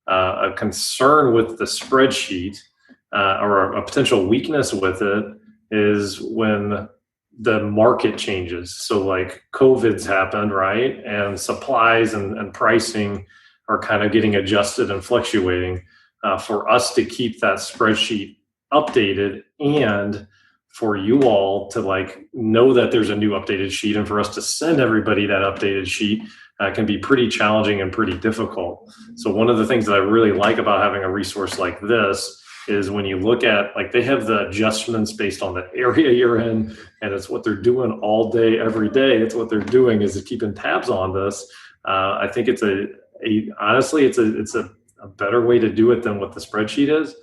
A concern with the spreadsheet or a potential weakness with it is when the market changes. So like COVID's happened, right? And supplies and pricing are kind of getting adjusted and fluctuating. For us to keep that spreadsheet updated and for you all to like know that there's a new updated sheet and for us to send everybody that updated sheet can be pretty challenging and pretty difficult. So one of the things that I really like about having a resource like this is when you look at, like, they have the adjustments based on the area you're in, and it's what they're doing all day, every day. It's what they're doing is keeping tabs on this. I think it's honestly, it's a better way to do it than what the spreadsheet is.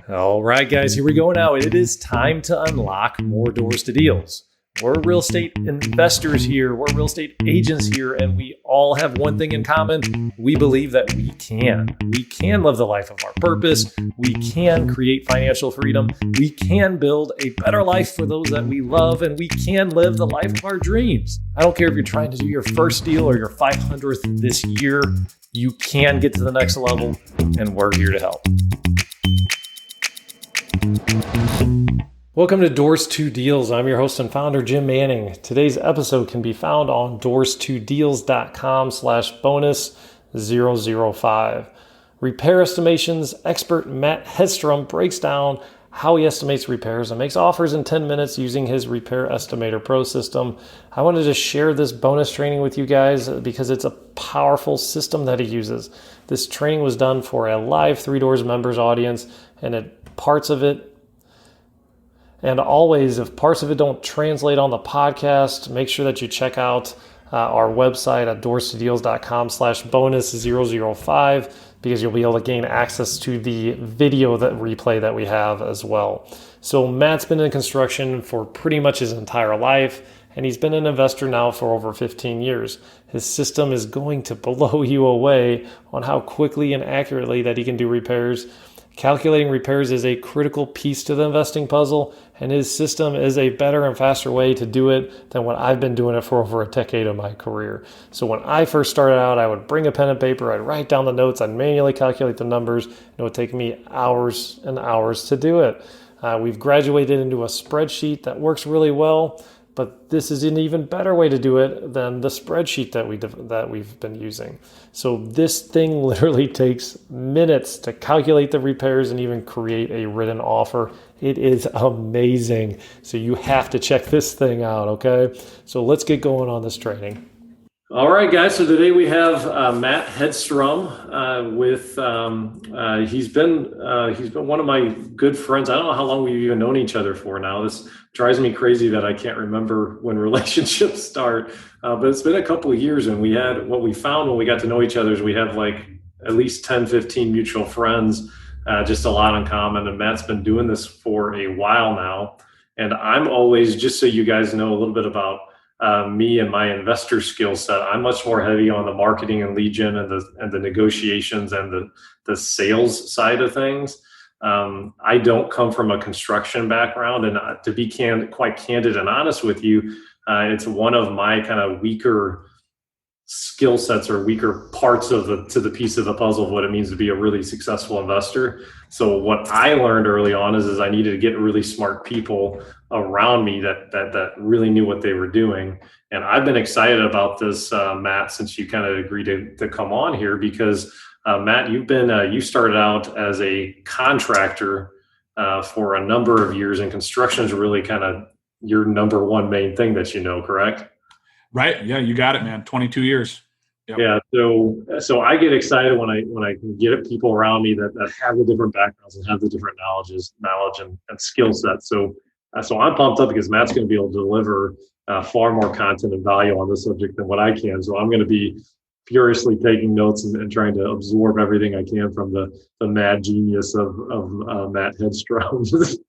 All right, guys, here we go now. It is time to unlock more doors to deals. We're real estate investors here. We're real estate agents here, and we all have one thing in common. We believe that we can live the life of our purpose. We can create financial freedom. We can build a better life for those that we love, and we can live the life of our dreams. I don't care if you're trying to do your first deal or your 500th this year. You can get to the next level, and we're here to help. Welcome to Doors to Deals. I'm your host and founder, Jim Manning. Today's episode can be found on doors2deals.com/bonus005. Repair estimations expert Matt Hedstrom breaks down how he estimates repairs and makes offers in 10 minutes using his Repair Estimator Pro system. I wanted to share this bonus training with you guys because it's a powerful system that he uses. This training was done for a live 3 Doors members audience, and parts of it, and always, if parts of it don't translate on the podcast, make sure that you check out our website at doors2deals.com/bonus005 because you'll be able to gain access to the video replay that we have as well. So Matt's been in construction for pretty much his entire life, and he's been an investor now for over 15 years. His system is going to blow you away on how quickly and accurately that he can do repairs. Calculating repairs is a critical piece to the investing puzzle, and his system is a better and faster way to do it than what I've been doing it for over a decade of my career. So when I first started out, I would bring a pen and paper, I'd write down the notes, I'd manually calculate the numbers, and it would take me hours and hours to do it. We've graduated into a spreadsheet that works really well, but this is an even better way to do it than the spreadsheet that we've been using. So this thing literally takes minutes to calculate the repairs and even create a written offer. It is amazing. So you have to check this thing out, okay? So let's get going on this training. All right, guys. So today we have Matt Hedstrom he's been one of my good friends. I don't know how long we've even known each other for now. This drives me crazy that I can't remember when relationships start. But it's been a couple of years, and what we found when we got to know each other is we have like at least 10, 15 mutual friends, just a lot in common. And Matt's been doing this for a while now. And I'm always, just so you guys know a little bit about me and my investor skill set, I'm much more heavy on the marketing and lead gen and the negotiations and the sales side of things. I don't come from a construction background, and to be quite candid and honest with you, it's one of my kind of weaker skill sets or weaker parts to the piece of the puzzle of what it means to be a really successful investor. So what I learned early on is I needed to get really smart people around me that really knew what they were doing. And I've been excited about this, Matt, since you kind of agreed to come on here, because Matt, you started out as a contractor for a number of years, and construction is really kind of your number one main thing that you know, correct? Right. Yeah, you got it, man. 22 years. Yep. Yeah. So I get excited when I can get people around me that have the different backgrounds and have the different knowledge and skill sets. So I'm pumped up because Matt's going to be able to deliver far more content and value on this subject than what I can. So I'm going to be furiously taking notes and trying to absorb everything I can from the mad genius of Matt Hedstrom,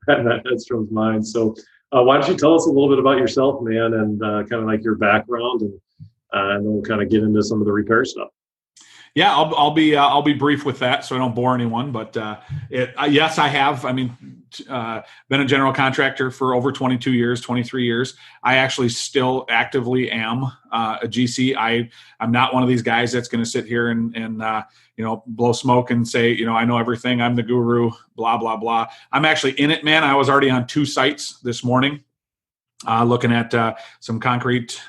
Matt Hedstrom's mind. So why don't you tell us a little bit about yourself, man, and kind of like your background, and then we'll kind of get into some of the repair stuff. Yeah, I'll be brief with that, so I don't bore anyone. But yes, I have. I mean, been a general contractor for over 22 years, 23 years. I actually still actively am a GC. I'm not one of these guys that's going to sit here and blow smoke and say, I know everything. I'm the guru. Blah blah blah. I'm actually in it, man. I was already on 2 sites this morning. Looking at some concrete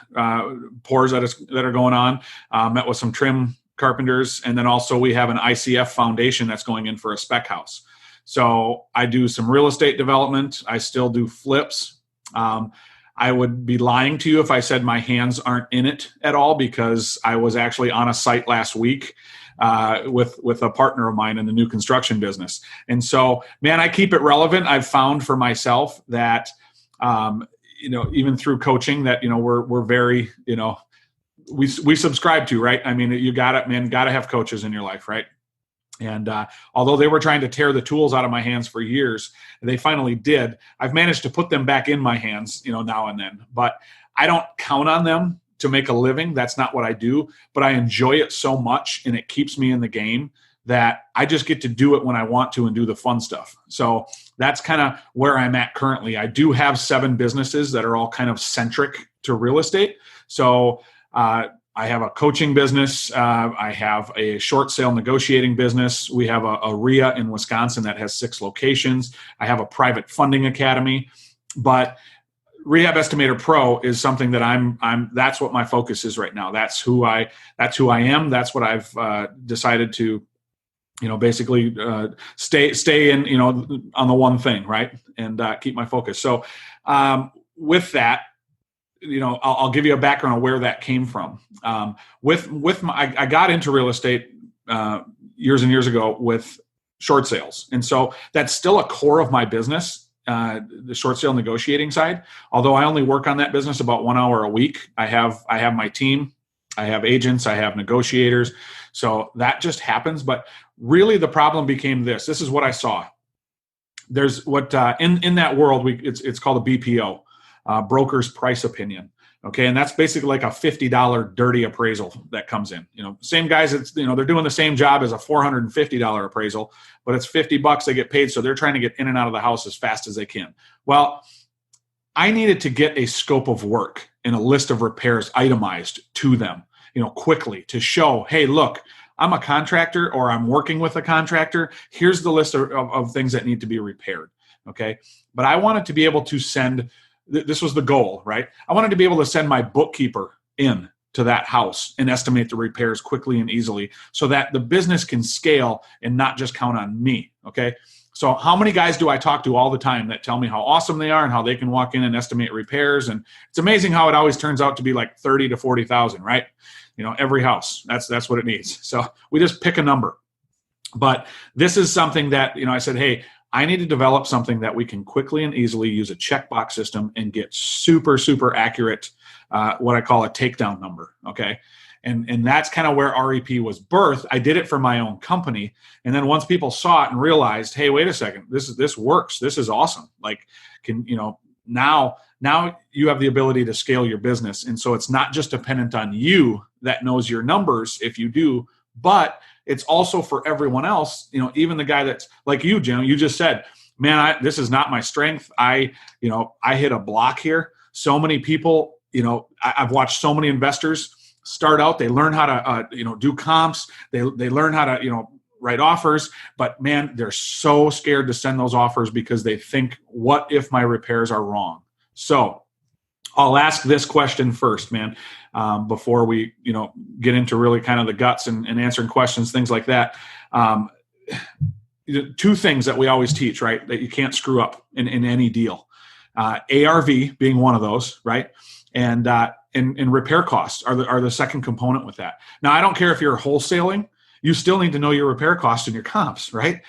pours that are going on. Met with some trim carpenters, and then also we have an ICF foundation that's going in for a spec house. So I do some real estate development. I still do flips. I would be lying to you if I said my hands aren't in it at all, because I was actually on a site last week with a partner of mine in the new construction business. And so, man, I keep it relevant. I've found for myself that even through coaching that, we're very, we subscribe to, right? I mean, you got to have coaches in your life, right? And although they were trying to tear the tools out of my hands for years, they finally did. I've managed to put them back in my hands, now and then, but I don't count on them to make a living. That's not what I do, but I enjoy it so much and it keeps me in the game that I just get to do it when I want to and do the fun stuff. So that's kind of where I'm at currently. I do have 7 businesses that are all kind of centric to real estate. So I have a coaching business. I have a short sale negotiating business. We have a RIA in Wisconsin that has 6 locations. I have a private funding academy, but Rehab Estimator Pro is something that that's what my focus is right now. That's who I am. That's what I've decided to basically stay in, on the one thing, right? And keep my focus. So with that, I'll give you a background on where that came from. I got into real estate years and years ago with short sales. And so that's still a core of my business, the short sale negotiating side. Although I only work on that business about 1 hour a week. I have my team, I have agents, I have negotiators. So that just happens. But really the problem became this. This is what I saw. There's what in that world, it's called a BPO, broker's price opinion. Okay. And that's basically like a $50 dirty appraisal that comes in, same guys, they're doing the same job as a $450 appraisal, but it's $50 they get paid. So they're trying to get in and out of the house as fast as they can. Well, I needed to get a scope of work and a list of repairs itemized to them, quickly to show, hey, look, I'm a contractor or I'm working with a contractor. Here's the list of things that need to be repaired. Okay. But I wanted to be able to send, this was the goal, right? I wanted to be able to send my bookkeeper in to that house and estimate the repairs quickly and easily so that the business can scale and not just count on me. Okay. So how many guys do I talk to all the time that tell me how awesome they are and how they can walk in and estimate repairs? And it's amazing how it always turns out to be like 30 to 40,000, right? Every house, that's what it needs. So we just pick a number. But this is something that, I said, hey, I need to develop something that we can quickly and easily use a checkbox system and get super, super accurate, what I call a takedown number. Okay. And that's kind of where REP was birthed. I did it for my own company. And then once people saw it and realized, hey, wait a second, this works. This is awesome. Like, now you have the ability to scale your business. And so it's not just dependent on you that knows your numbers if you do, but it's also for everyone else, even the guy that's like you, Jim, you just said, man, this is not my strength. I hit a block here. So many people, I've watched so many investors start out, they learn how to, do comps. They learn how to, write offers, but man, they're so scared to send those offers because they think, what if my repairs are wrong? So I'll ask this question first, man, before we, get into really kind of the guts and answering questions, things like that. 2 things that we always teach, right, that you can't screw up in any deal. ARV being one of those, right? And repair costs are the second component with that. Now, I don't care if you're wholesaling, you still need to know your repair costs and your comps, right?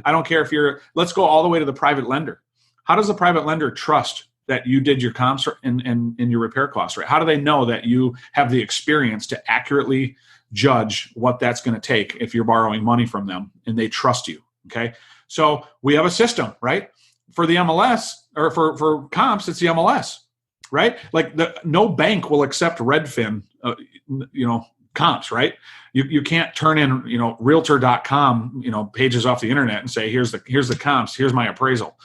I don't care if let's go all the way to the private lender. How does the private lender trust that you did your comps and your repair costs, right? How do they know that you have the experience to accurately judge what that's going to take if you're borrowing money from them and they trust you, okay? So we have a system, right? For the MLS or for comps, it's the MLS, right? Like no bank will accept Redfin, comps, right? You can't turn in, realtor.com, pages off the internet and say, here's the comps, here's my appraisal,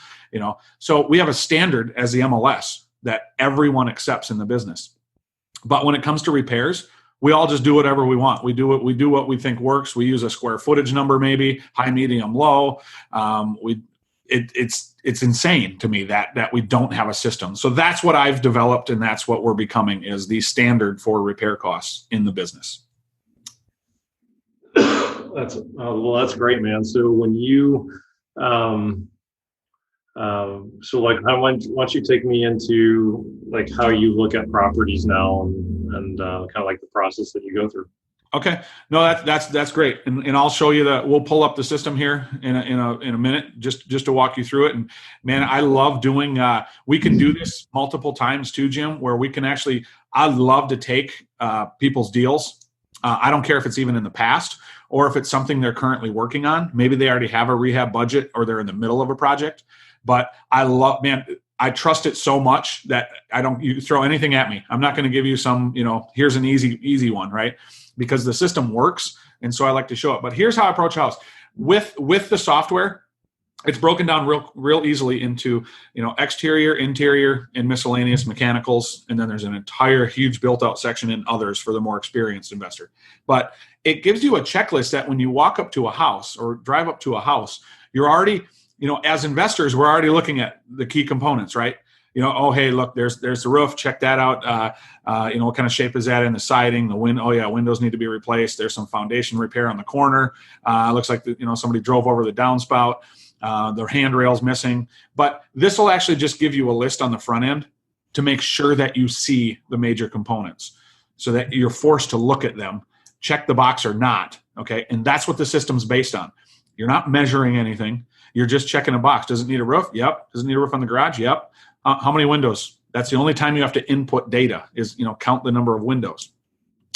So we have a standard as the MLS that everyone accepts in the business. But when it comes to repairs, we all just do whatever we want. We do what we think works. We use a square footage number, maybe high, medium, low. It's insane to me that we don't have a system. So that's what I've developed, and that's what we're becoming, is the standard for repair costs in the business. That's great, man. So when you, why don't you take me into like how you look at properties now and kind of like the process that you go through. Okay, no, that's great, and I'll show you that. We'll pull up the system here in a minute, just to walk you through it. And man, I love doing. We can do this multiple times too, Jim. Where we can actually, I love to take people's deals. I don't care if it's even in the past or if it's something they're currently working on. Maybe they already have a rehab budget or they're in the middle of a project. But I trust it so much that you throw anything at me. I'm not going to give you some, here's an easy one, right? Because the system works. And so I like to show it. But here's how I approach a house. With the software, it's broken down real easily into, exterior, interior, and miscellaneous mechanicals. And then there's an entire huge built out section in others for the more experienced investor. But it gives you a checklist that when you walk up to a house or drive up to a house, you're already, as investors, we're already looking at the key components, right? Oh, hey, look, there's the roof. Check that out. What kind of shape is that in the siding? The windows need to be replaced. There's some foundation repair on the corner. Looks like somebody drove over the downspout. Their handrail's missing. But this will actually just give you a list on the front end to make sure that you see the major components, so that you're forced to look at them, check the box or not. Okay, and that's what the system's based on. You're not measuring anything. You're just checking a box. Does it need a roof? Yep. Does it need a roof on the garage? Yep. How many windows? That's the only time you have to input data is, count the number of windows.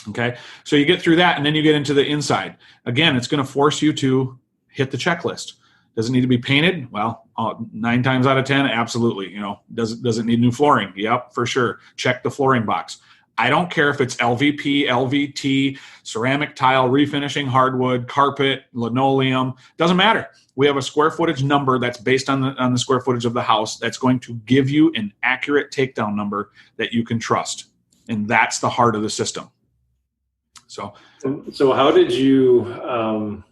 Okay. So you get through that and then you get into the inside. Again, it's going to force you to hit the checklist. Does it need to be painted? Well, 9 times out of 10, absolutely. Does it need new flooring? Yep, for sure. Check the flooring box. I don't care if it's LVP, LVT, ceramic tile, refinishing, hardwood, carpet, linoleum. Doesn't matter. We have a square footage number that's based on the square footage of the house that's going to give you an accurate takedown number that you can trust. And that's the heart of the system. So how did you,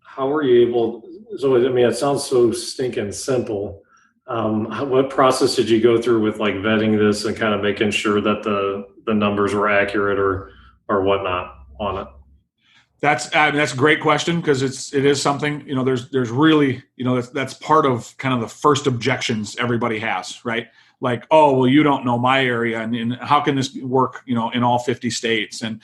how were you able, it sounds so stinking simple. What process did you go through with like vetting this and kind of making sure that the numbers were accurate or whatnot on it? That's a great question, because it is something, there's really, that's part of kind of the first objections everybody has, right? Like, oh, well, you don't know my area, and how can this work, in all 50 states? And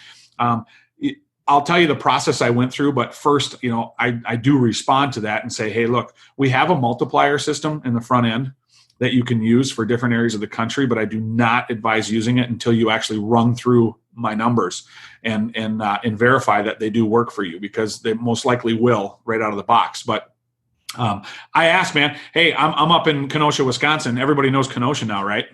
I'll tell you the process I went through, but first, I do respond to that and say, hey, look, we have a multiplier system in the front end that you can use for different areas of the country, but I do not advise using it until you actually run through my numbers and verify that they do work for you, because they most likely will right out of the box. But I asked, man, hey, I'm up in Kenosha, Wisconsin. Everybody knows Kenosha now, right?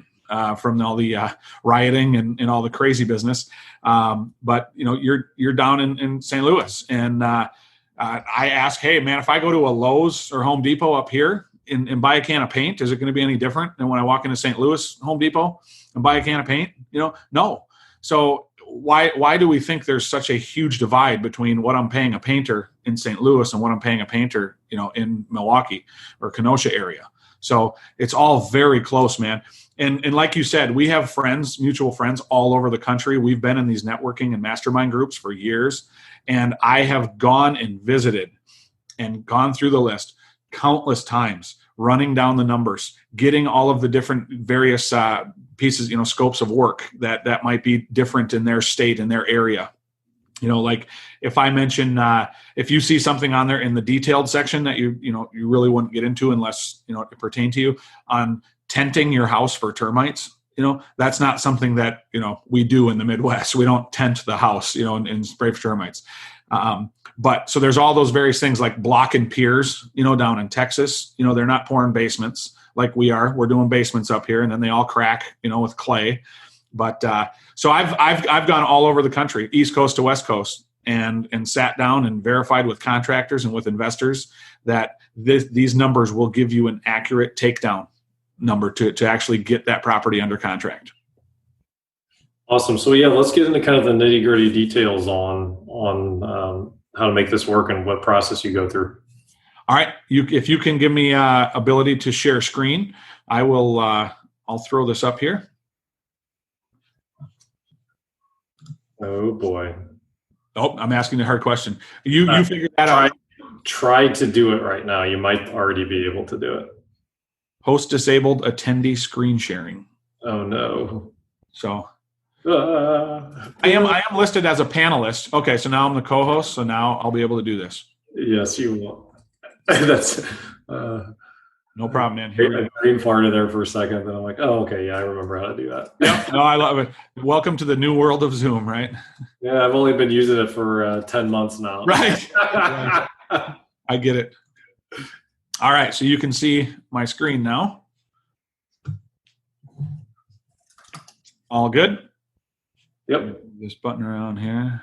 From all the rioting and all the crazy business. But you're down in St. Louis, and I ask, hey man, if I go to a Lowe's or Home Depot up here and buy a can of paint, is it going to be any different than when I walk into St. Louis Home Depot and buy a can of paint? No. So why do we think there's such a huge divide between what I'm paying a painter in St. Louis and what I'm paying a painter, in Milwaukee or Kenosha area? So it's all very close, man. And like you said, we have friends, mutual friends all over the country. We've been in these networking and mastermind groups for years. And I have gone and visited and gone through the list countless times, running down the numbers, getting all of the different various pieces, scopes of work that might be different in their state, in their area. Like if I mention, if you see something on there in the detailed section that you really wouldn't get into unless, it pertained to you, on tenting your house for termites, that's not something that, we do in the Midwest. We don't tent the house, and spray for termites. But so there's all those various things like block and piers, down in Texas, they're not pouring basements like we are. We're doing basements up here, and then they all crack, with clay. But so I've gone all over the country, East Coast to West Coast, and sat down and verified with contractors and with investors that these numbers will give you an accurate takedown number to actually get that property under contract. Awesome. So yeah, let's get into kind of the nitty gritty details on how to make this work and what process you go through. All right. If you can give me ability to share screen, I will. I'll throw this up here. Oh boy. Oh, I'm asking the hard question. You figured that out. Try to do it right now. You might already be able to do it. Host disabled attendee screen sharing. Oh no. So I am listed as a panelist. Okay, so now I'm the co-host, so now I'll be able to do this. Yes, you will. That's no problem, man. I green farted there for a second, then I'm like, oh, okay, yeah, I remember how to do that. Yeah, no, I love it. Welcome to the new world of Zoom, right? Yeah, I've only been using it for 10 months now. Right. I get it. All right, so you can see my screen now. All good? Yep. This button around here.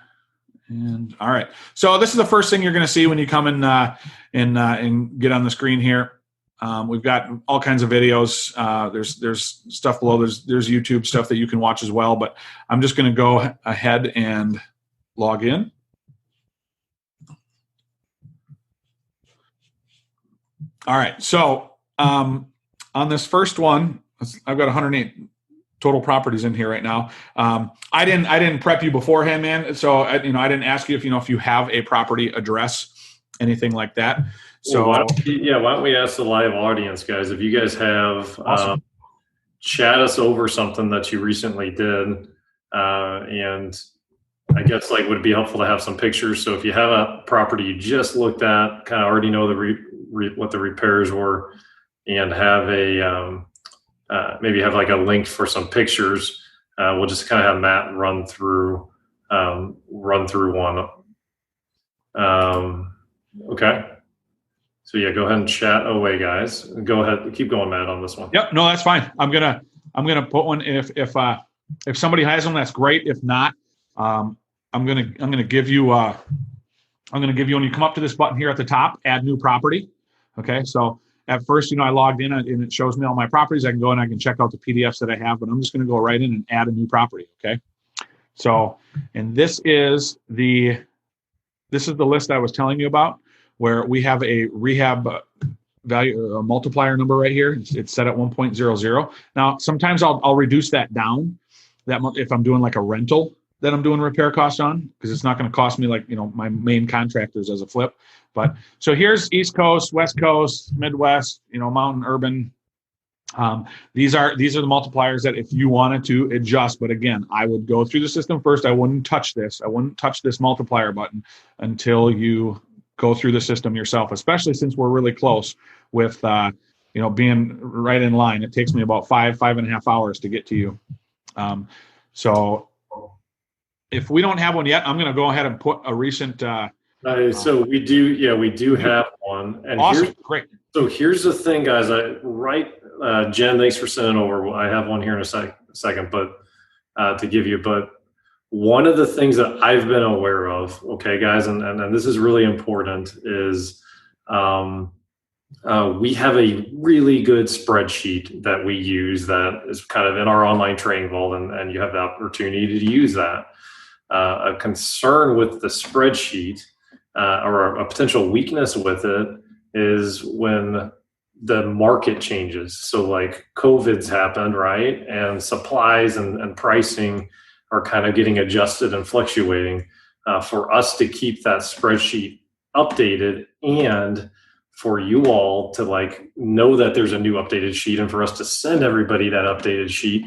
And all right. So this is the first thing you're going to see when you come in and get on the screen here. We've got all kinds of videos. There's stuff below. There's YouTube stuff that you can watch as well. But I'm just going to go ahead and log in. All right. So on this first one, I've got 108 total properties in here right now. I didn't prep you beforehand, man. So I didn't ask you if you have a property address, anything like that. So why don't we ask the live audience, guys, if you guys have awesome. Chat us over something that you recently did, and I guess would it be helpful to have some pictures. So if you have a property you just looked at, kind of already know what the repairs were, and have a maybe have a link for some pictures. We'll just kind of have Matt run through one. Okay. So yeah, go ahead and chat away, guys. Go ahead, keep going, Matt, on this one. Yep, no, that's fine. I'm gonna put one. If somebody has them, that's great. If not, I'm gonna give you when you come up to this button here at the top, add new property. Okay, so at first, I logged in and it shows me all my properties. I can go and I can check out the PDFs that I have, but I'm just going to go right in and add a new property. Okay. So, and this is the list I was telling you about, where we have a rehab value, a multiplier number right here. It's set at 1.00. Now, sometimes I'll reduce that down if I'm doing a rental that I'm doing repair costs on, because it's not going to cost me my main contractors as a flip. But so here's East Coast, West Coast, Midwest, mountain, urban. These are the multipliers that if you wanted to adjust, but again, I would go through the system first. I wouldn't touch this. I wouldn't touch this multiplier button until you go through the system yourself, especially since we're really close with, being right in line. It takes me about 5.5 hours to get to you. So if we don't have one yet, I'm going to go ahead and put a recent, so we do have one. And awesome, great. So here's the thing, guys. Jen, thanks for sending over. I have one here in a second, but to give you. But one of the things that I've been aware of, okay, guys, and this is really important, is we have a really good spreadsheet that we use that is kind of in our online training vault, and you have the opportunity to use that. A concern with the spreadsheet, or a potential weakness with it, is when the market changes. So COVID's happened, right? And supplies and pricing are kind of getting adjusted and fluctuating. For us to keep that spreadsheet updated, and for you all to know that there's a new updated sheet, and for us to send everybody that updated sheet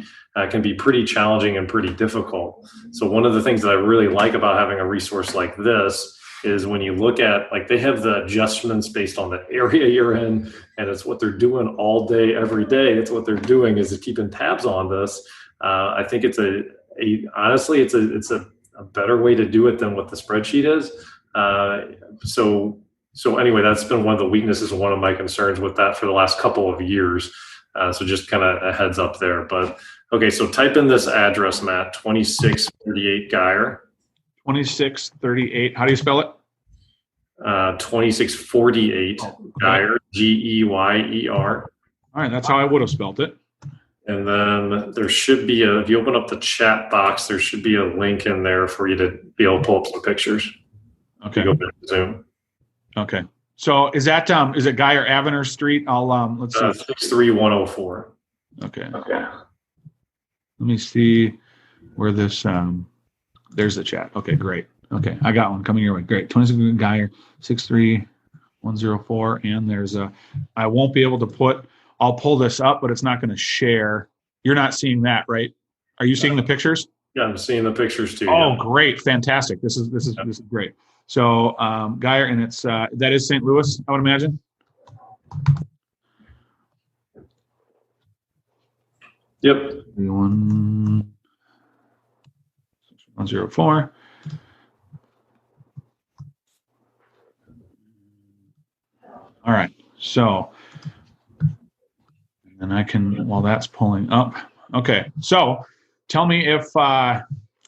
can be pretty challenging and pretty difficult. So one of the things that I really like about having a resource like this is when you look at, they have the adjustments based on the area you're in, and it's what they're doing all day, every day. It's what they're doing is keeping tabs on this. I think honestly, it's a better way to do it than what the spreadsheet is. So anyway, that's been one of the weaknesses and one of my concerns with that for the last couple of years. So just kind of a heads up there. But Okay, so type in this address, Matt, 2638 Geyer. 2638. How do you spell it? 2648 Geyer, Geyer. All right, that's how I would have spelled it. And then there should be if you open up the chat box, there should be a link in there for you to be able to pull up some pictures. Okay. Go back to Zoom. Okay. So is it Geyer Avenue Street? Let's see. 63104. Okay. Let me see where this, there's the chat. Okay, great. Okay, I got one coming your way. Great. 26 Geyer, 63104. And there's I won't be able to I'll pull this up, but it's not going to share. You're not seeing that, right? Are you seeing the pictures? Yeah, I'm seeing the pictures too. Oh, yeah. Great. Fantastic. This is great. So Geyer, and it's, that is St. Louis, I would imagine. Yep. 104. All right. So, and I can, while that's pulling up. Okay. So tell me if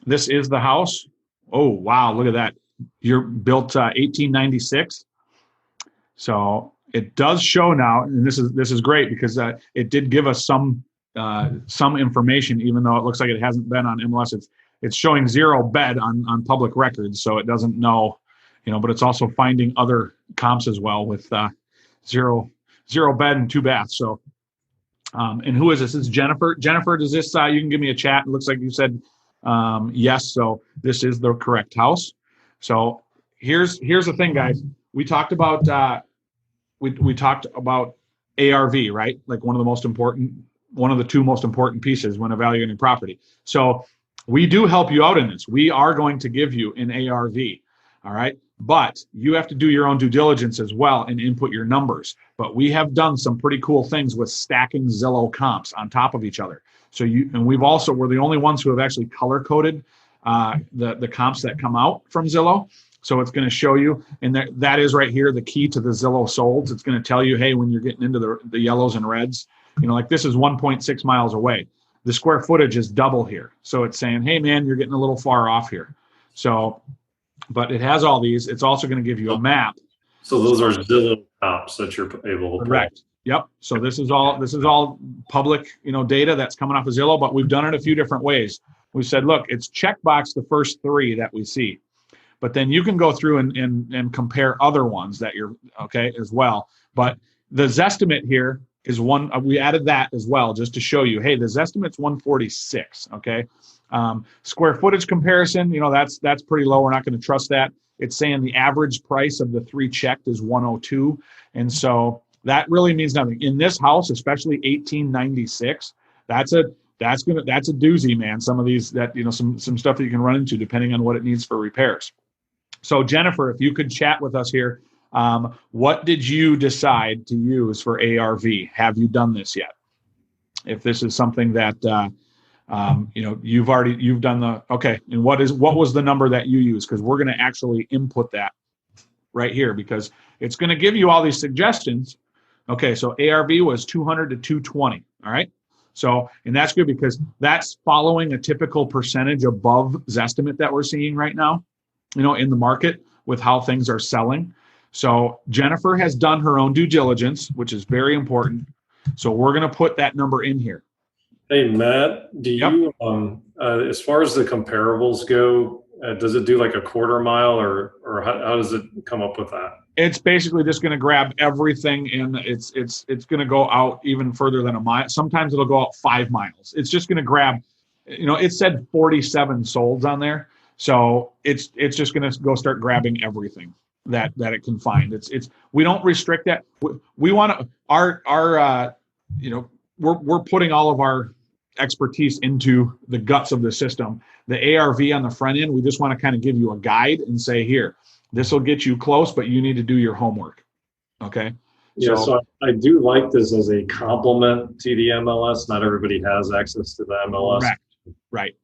this is the house. Oh, wow. Look at that. You're built 1896. So it does show now, and this is great because it did give us some information, even though it looks like it hasn't been on MLS. It's showing 0 bed on public records, so it doesn't know, but it's also finding other comps as well with 0 bed and 2 baths. So, and who is this? This is Jennifer. Jennifer, does this? You can give me a chat. It looks like you said yes. So this is the correct house. So here's the thing, guys. We talked about we talked about ARV, right? Like one of the 2 most important pieces when evaluating property. So we do help you out in this. We are going to give you an ARV, all right? But you have to do your own due diligence as well and input your numbers. But we have done some pretty cool things with stacking Zillow comps on top of each other. So we're the only ones who have actually color coded the comps that come out from Zillow. So it's going to show you, and that is right here, the key to the Zillow solds. It's going to tell you, hey, when you're getting into the yellows and reds, like this is 1.6 miles away. The square footage is double here. So it's saying, hey, man, you're getting a little far off here. So, but it has all these. It's also going to give you a map. So those are Zillow comps that you're able to correct. Yep. So this is all public, data that's coming off of Zillow, but we've done it a few different ways. We said, look, it's checkbox the first 3 that we see. But then you can go through and compare other ones that you're okay as well. But the Zestimate here is one. We added that as well just to show you, hey, the Zestimate's 146. Okay, square footage comparison. That's pretty low. We're not going to trust that. It's saying the average price of the 3 checked is 102, and so that really means nothing in this house, especially 1896. That's a doozy, man. Some of these some stuff that you can run into depending on what it needs for repairs. So Jennifer, if you could chat with us here, what did you decide to use for ARV? Have you done this yet? If this is something that you've done okay, and what was the number that you used? Because we're going to actually input that right here because it's going to give you all these suggestions. Okay, so ARV was 200 to 220. All right. So, and that's good because that's following a typical percentage above Zestimate that we're seeing right now, in the market with how things are selling. So Jennifer has done her own due diligence, which is very important. So we're going to put that number in here. Hey, Matt, do you, as far as the comparables go, does it do like a quarter mile or how does it come up with that? It's basically just going to grab everything and it's going to go out even further than a mile. Sometimes it'll go out 5 miles. It's just going to grab, it said 47 solds on there. So it's just going to go start grabbing everything that it can find. We don't restrict that. We want to, we're putting all of our expertise into the guts of the system. The ARV on the front end, we just want to kind of give you a guide and say, here, this will get you close, but you need to do your homework. Okay. Yeah. So I do like this as a complement to the MLS. Not everybody has access to the MLS. Right.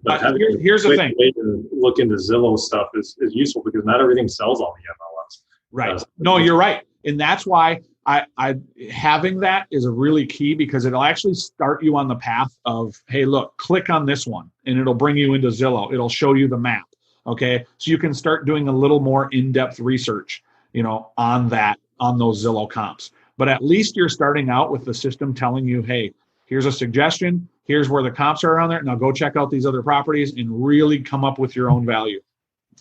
But here's the thing. Way to look into Zillow stuff is useful because not everything sells on the MLS. Right. No, you're right. And that's why I having that is a really key, because it'll actually start you on the path of, hey, look, click on this one and it'll bring you into Zillow. It'll show you the map. Okay. So you can start doing a little more in-depth research, on those Zillow comps. But at least you're starting out with the system telling you, hey, here's a suggestion. Here's where the comps are on there. Now go check out these other properties and really come up with your own value.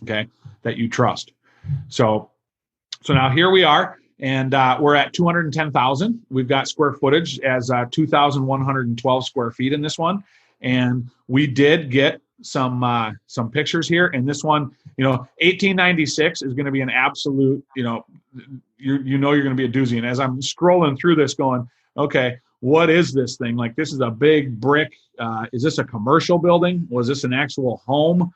Okay. That you trust. So now here we are. And we're at 210,000. We've got square footage as 2,112 square feet in this one. And we did get some pictures here. And this one, 1896 is going to be an absolute, you're going to be a doozy. And as I'm scrolling through this going, okay, what is this thing? Like, this is a big brick. Is this a commercial building? Was this an actual home?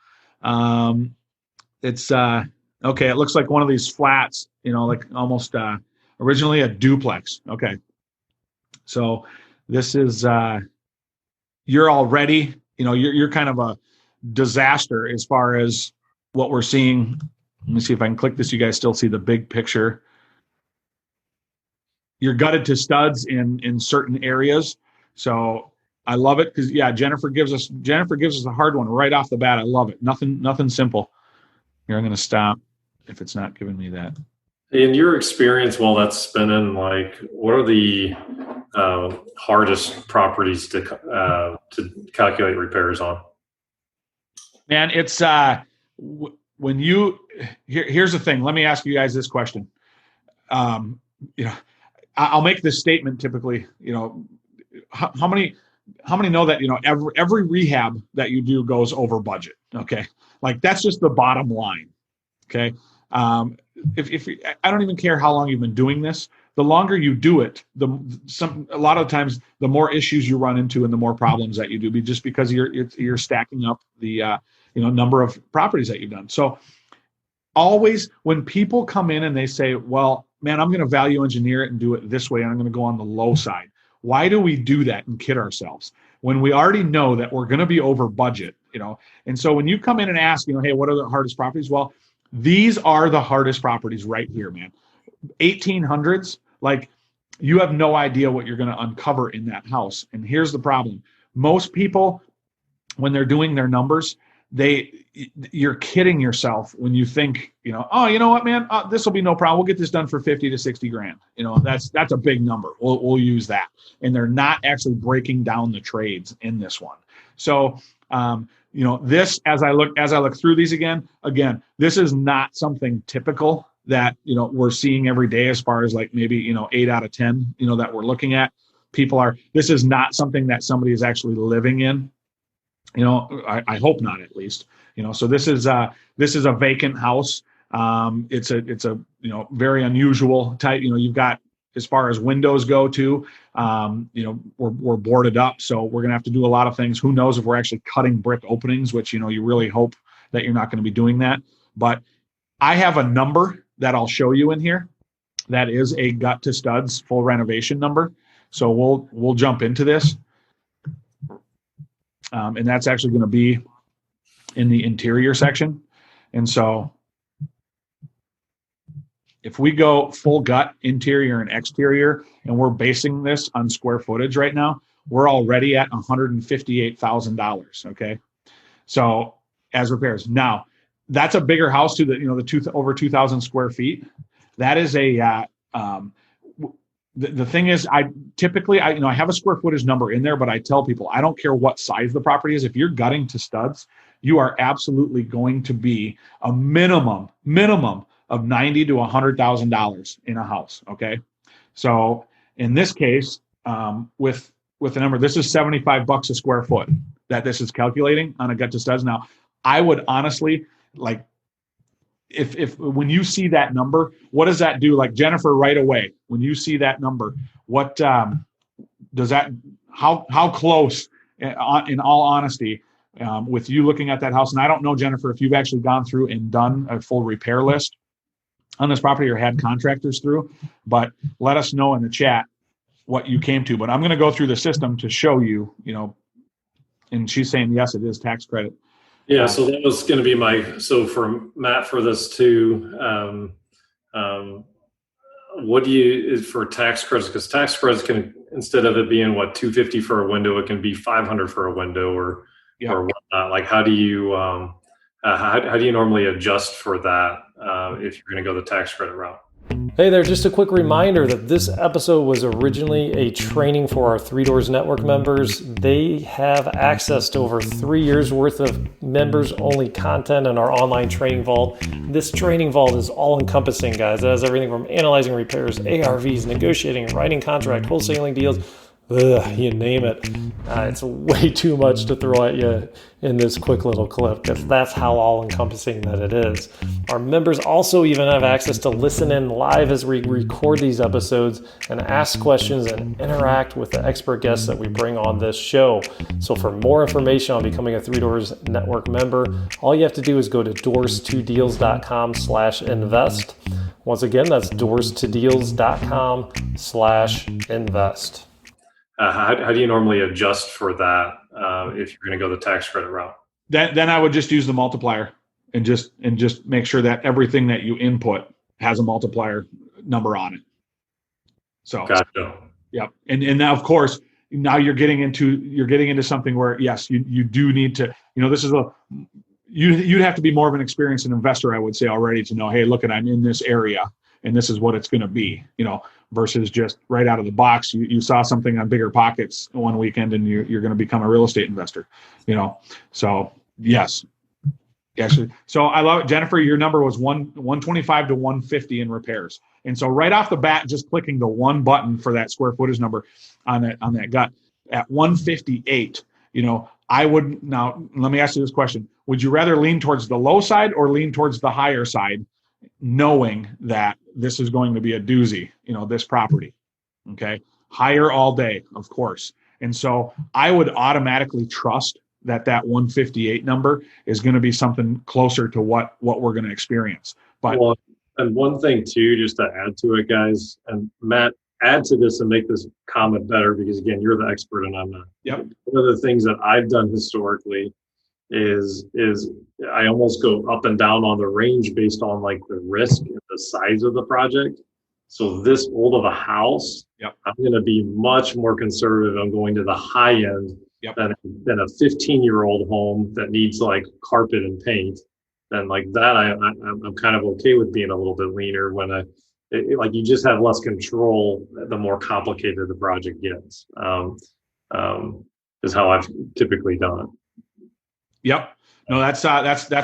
It's okay, it looks like one of these flats, like almost originally a duplex. Okay. So this is, you're already, you're kind of a disaster as far as what we're seeing. Let me see if I can click this. You guys still see the big picture. You're gutted to studs in certain areas. So I love it because, yeah, Jennifer gives us a hard one right off the bat. I love it. Nothing simple. Here, I'm going to stop if it's not giving me that. In your experience while that's spinning, like, what are the hardest properties to calculate repairs on? Man, it's when you here's the thing. Let me ask you guys this question. I'll make this statement typically. How many know that every rehab that you do goes over budget? Okay, like that's just the bottom line. Okay. If I don't even care how long you've been doing this, the longer you do it, a lot of times the more issues you run into and the more problems that you do, just because you're stacking up the number of properties that you've done. So always when people come in and they say, well, man, I'm going to value engineer it and do it this way, and I'm going to go on the low side. Why do we do that and kid ourselves when we already know that we're going to be over budget? And so when you come in and ask, hey, what are the hardest properties? Well, these are the hardest properties right here, man. 1800s, like, you have no idea what you're going to uncover in that house. And here's the problem. Most people, when they're doing their numbers, you're kidding yourself when you think, oh, you know what, man, this will be no problem. We'll get this done for 50 to 60 grand. That's a big number. We'll use that. And they're not actually breaking down the trades in this one. So, this, as I look through these again, this is not something typical that, we're seeing every day as far as like maybe, 8 out of 10, that we're looking at. This is not something that somebody is actually living in. I hope not, at least. So this is a vacant house. It's a very unusual type. You've got, as far as windows go too, we're boarded up, so we're gonna have to do a lot of things. Who knows if we're actually cutting brick openings, which you really hope that you're not going to be doing that. But I have a number that I'll show you in here. That is a gut to studs full renovation number. So we'll jump into this. And that's actually going to be in the interior section. And so if we go full gut, interior and exterior, and we're basing this on square footage right now, we're already at $158,000. Okay. So as repairs. Now, that's a bigger house to over 2,000 square feet. That is the thing is, I typically have a square footage number in there, but I tell people, I don't care what size the property is. If you're gutting to studs, you are absolutely going to be a minimum of $90,000 to $100,000 in a house. Okay. So in this case, with the number, this is $75 a square foot that this is calculating on a gut to studs. Now, I would honestly, like, if when you see that number, what does that do? Like, Jennifer, right away, when you see that number, what does that, how close, in all honesty, with you looking at that house? And I don't know, Jennifer, if you've actually gone through and done a full repair list on this property or had contractors through, but let us know in the chat what you came to. But I'm going to go through the system to show you, and she's saying, yes, it is tax credit. Yeah, so that was going to be so for Matt, for this too, what do you is for tax credits? Because tax credits can, instead of it being what 250 for a window, it can be 500 for a window Yep. or whatnot. Like how do you how do you normally adjust for that if you're going to go the tax credit route? Hey there, just a quick reminder that this episode was originally a training for our Three Doors Network members. They have access to over 3 years worth of members only content in our online training vault. This training vault is all encompassing, guys. It has everything from analyzing repairs, ARVs, negotiating, writing contract, wholesaling deals, you name it. It's way too much to throw at you in this quick little clip because that's how all-encompassing that it is. Our members also even have access to listen in live as we record these episodes and ask questions and interact with the expert guests that we bring on this show. So for more information on becoming a Three Doors Network member, all you have to do is go to doors2deals.com/invest. Once again, that's doors2deals.com/invest. How do you normally adjust for that if you're going to go the tax credit route? Then I would just use the multiplier and just make sure that everything that you input has a multiplier number on it. So Gotcha. Yep. And now, of course, now you're getting into something where yes, you do need to, this is you'd have to be more of an experienced investor, I would say, already to know, hey, look, I'm in this area and this is what it's going to be, versus just right out of the box. You saw something on Bigger Pockets one weekend and you're going to become a real estate investor, So yes, actually. So I love it. Jennifer, your number was 125 to 150 in repairs. And so right off the bat, just clicking the one button for that square footage number on that gut at 158, I would, now let me ask you this question. Would you rather lean towards the low side or lean towards the higher side, knowing that this is going to be a doozy, this property? Okay. Higher all day, of course. And so I would automatically trust that 158 number is going to be something closer to what we're going to experience. But and one thing too, just to add to it, guys, and Matt, add to this and make this comment better, because again, you're the expert and I'm not. Yep. One of the things that I've done historically is I almost go up and down on the range based on like the risk and the size of the project. So this old of a house, yep, I'm going to be much more conservative. I'm going to the high end, yep, than a 15-year-old home that needs like carpet and paint. Then like that, I'm kind of okay with being a little bit leaner when like you just have less control the more complicated the project gets. Is how I've typically done it. Yep. No, that's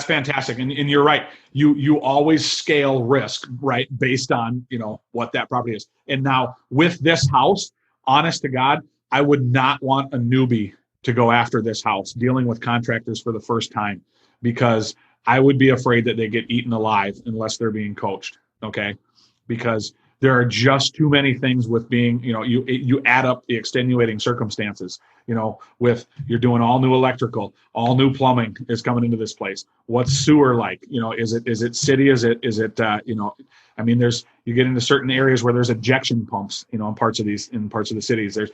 fantastic. And you're right. You always scale risk, right, based on, what that property is. And now with this house, honest to God, I would not want a newbie to go after this house dealing with contractors for the first time, because I would be afraid that they get eaten alive unless they're being coached. Okay. Because there are just too many things with being, you add up the extenuating circumstances, with you're doing all new electrical, all new plumbing is coming into this place. What's sewer like? Is it city? Is it, you get into certain areas where there's ejection pumps, in parts of the cities. There's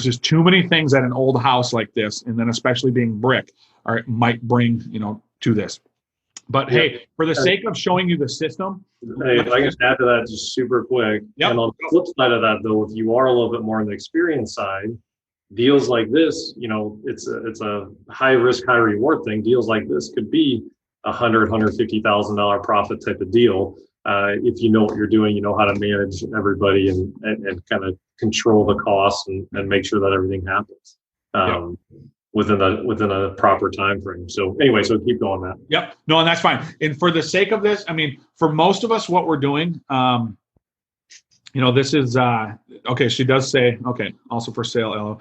just too many things that an old house like this, and then especially being brick, might bring, to this. But hey, for the sake of showing you the system. Hey, if I can add to that just super quick. Yep. And on the flip side of that, though, if you are a little bit more on the experience side, deals like this, it's a high risk, high reward thing. Deals like this could be $150,000 profit type of deal. If you know what you're doing, you know how to manage everybody and kind of control the costs and make sure that everything happens. Yep. Within a proper time frame. So anyway, so keep going, Matt. Yep. No, and that's fine. And for the sake of this, for most of us, what we're doing, this is okay. She does say, okay, also for sale, Elo,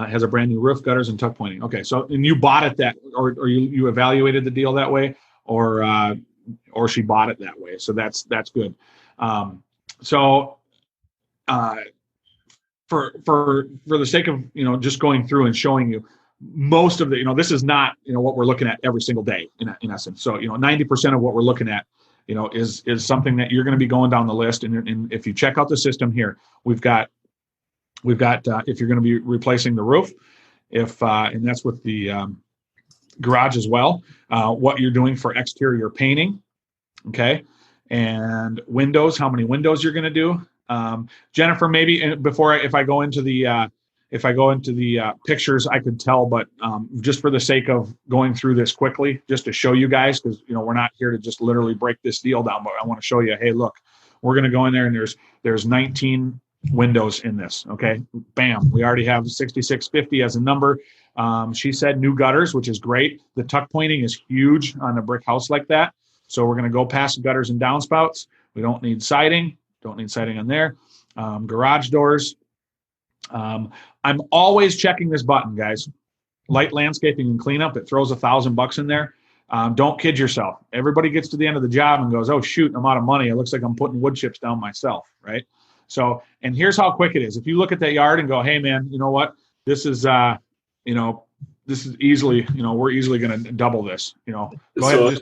has a brand new roof, gutters, and tuck pointing. Okay, so and you bought it or you evaluated the deal that way, or she bought it that way. So that's good. For the sake of just going through and showing you. Most of the, this is not, what we're looking at every single day in essence. So, 90% of what we're looking at, is something that you're going to be going down the list. And if you check out the system here, we've got if you're going to be replacing the roof, and that's with the garage as well, what you're doing for exterior painting. Okay. and windows, how many windows you're going to do. Jennifer, maybe if I go into the pictures, I could tell, but just for the sake of going through this quickly, just to show you guys, because we're not here to just literally break this deal down, but I want to show you, hey, look, we're going to go in there and there's 19 windows in this. Okay, bam, we already have 6650 as a number. She said new gutters, which is great. The tuck pointing is huge on a brick house like that. So we're going to go past gutters and downspouts. We don't need siding. Don't need siding on there. Garage doors. I'm always checking this button, guys. Light landscaping and cleanup. It throws $1,000 in there. Don't kid yourself. Everybody gets to the end of the job and goes, oh, shoot, I'm out of money. It looks like I'm putting wood chips down myself, right? So, and here's how quick it is. If you look at that yard and go, hey, man, you know what? This is easily, we're easily going to double this, go ahead.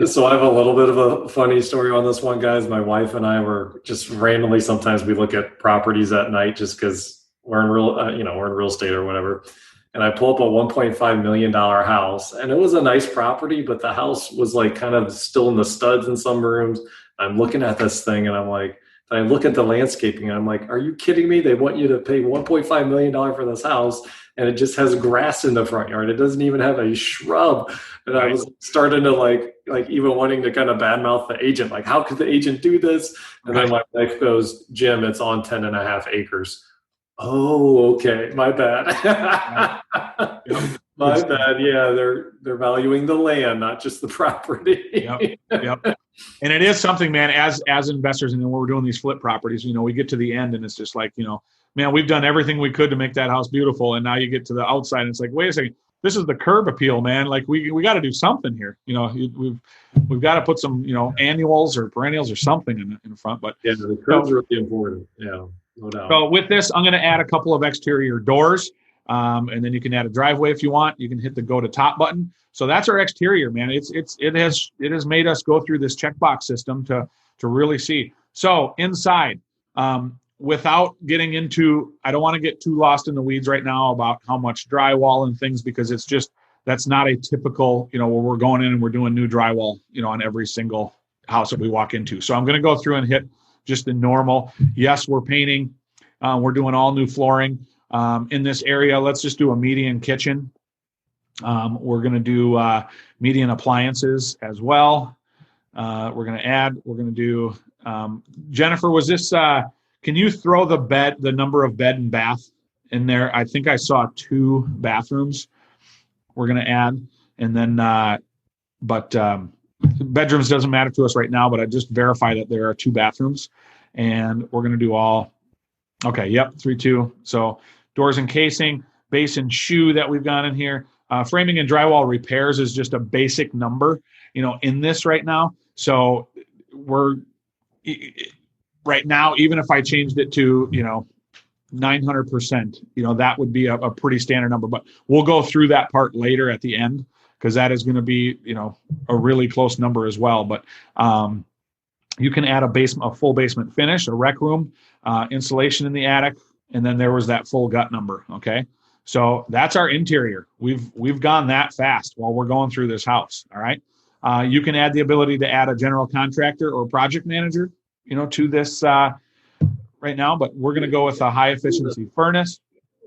So I have a little bit of a funny story on this one, guys. My wife and I were just randomly, sometimes we look at properties at night just because we're in real estate or whatever. And I pull up a $1.5 million house, and it was a nice property, but the house was like kind of still in the studs in some rooms. I'm looking at this thing and I'm like, I look at the landscaping and I'm like, are you kidding me? They want you to pay $1.5 million for this house, and it just has grass in the front yard. It doesn't even have a shrub. And right. I was starting to like even wanting to kind of badmouth the agent. Like, how could the agent do this? And right. Then my wife goes, Jim, it's on 10.5 acres. Oh, okay. My bad. Yep. My bad. Yeah, they're valuing the land, not just the property. Yep. And it is something, man, as investors, and then when we're doing these flip properties, we get to the end and it's just like, man, we've done everything we could to make that house beautiful. And now you get to the outside and it's like, wait a second, this is the curb appeal, man. Like we got to do something here. We've got to put some, annuals or perennials or something in the front. But yeah, the curbs are really important. Yeah, no doubt. So with this, I'm going to add a couple of exterior doors. And then you can add a driveway if you want. You can hit the go to top button. So that's our exterior, man. It has made us go through this checkbox system to really see. So inside, without getting into, I don't want to get too lost in the weeds right now about how much drywall and things, because that's not a typical, where we're going in and we're doing new drywall, on every single house that we walk into. So I'm going to go through and hit just the normal. Yes, we're painting. We're doing all new flooring. In this area, let's just do a median kitchen. We're going to do median appliances as well. We're going to do, Jennifer, was this, can you throw the number of bed and bath in there? I think I saw 2 bathrooms we're going to add. And then, bedrooms doesn't matter to us right now, but I just verify that there are 2 bathrooms. And we're going to do all, okay, yep, 3, 2. So doors and casing, base and shoe that we've got in here. Framing and drywall repairs is just a basic number, in this right now. So we're right now, even if I changed it to, 900%, that would be a pretty standard number, but we'll go through that part later at the end, because that is going to be, a really close number as well. But you can add a full basement finish, a rec room, insulation in the attic, and then there was that full gut number. Okay. So that's our interior. We've gone that fast while we're going through this house. All right. You can add the ability to add a general contractor or project manager, to this right now, but we're going to go with a high efficiency furnace.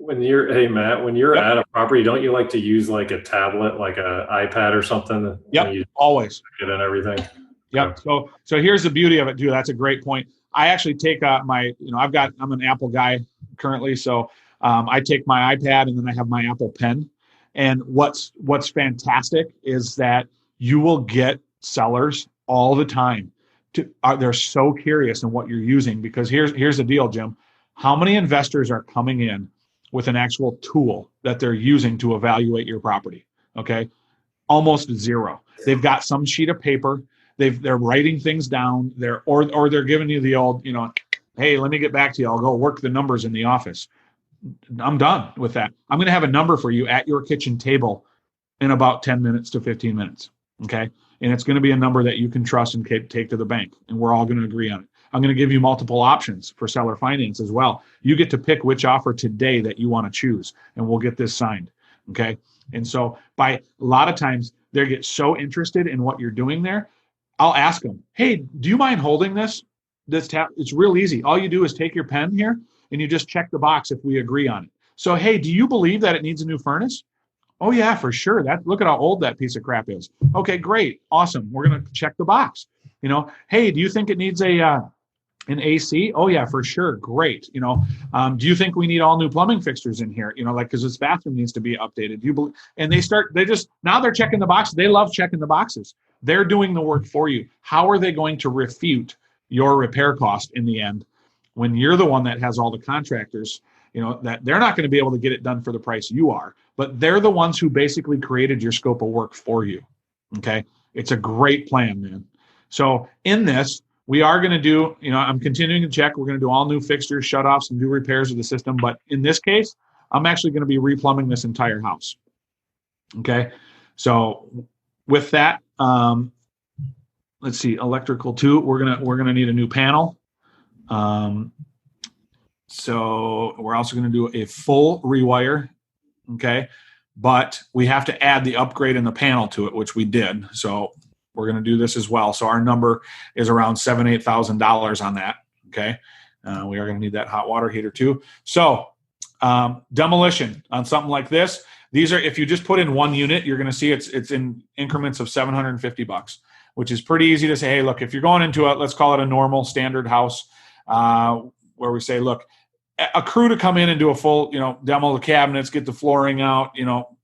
Hey Matt, when you're at a property, don't you like to use like a tablet, like a iPad or something? Yep. Always. It and everything. Yep. So here's the beauty of it, dude. That's a great point. I actually take I'm an Apple guy currently. So I take my iPad and then I have my Apple Pen. And what's fantastic is that you will get sellers all the time. They're so curious in what you're using, because here's the deal, Jim. How many investors are coming in with an actual tool that they're using to evaluate your property? Okay. Almost zero. They've got some sheet of paper. They're writing things down. Or they're giving you the old, hey, let me get back to you. I'll go work the numbers in the office. I'm done with that. I'm going to have a number for you at your kitchen table in about 10 minutes to 15 minutes. Okay. And it's going to be a number that you can trust and take to the bank. And we're all going to agree on it. I'm going to give you multiple options for seller finance as well. You get to pick which offer today that you want to choose, and we'll get this signed. Okay. And so by a lot of times they get so interested in what you're doing there. I'll ask them, hey, do you mind holding this tab? It's real easy. All you do is take your pen here and you just check the box if we agree on it. So, hey, do you believe that it needs a new furnace? Oh yeah, for sure. Look at how old that piece of crap is. Okay, great. Awesome. We're going to check the box. Hey, do you think it needs an AC? Oh yeah, for sure. Great. Do you think we need all new plumbing fixtures in here? Because this bathroom needs to be updated. Do you believe? And now they're checking the boxes. They love checking the boxes. They're doing the work for you. How are they going to refute your repair cost in the end when you're the one that has all the contractors? That they're not going to be able to get it done for the price you are, but they're the ones who basically created your scope of work for you. Okay. It's a great plan, man. So in this, we are going to do, I'm continuing to check. We're going to do all new fixtures, shutoffs, and do repairs of the system. But in this case, I'm actually going to be replumbing this entire house. Okay. So with that, let's see, electrical too. We're gonna need a new panel. So we're also going to do a full rewire. Okay. But we have to add the upgrade in the panel to it, which we did. So we're going to do this as well. So our number is around $7,000-8,000 on that. Okay. We are going to need that hot water heater too. So demolition on something like this. These are, if you just put in one unit, you're going to see it's in increments of $750, which is pretty easy to say, hey, look, if you're going into let's call it a normal standard house, where we say, look, a crew to come in and do a full, demo the cabinets, get the flooring out,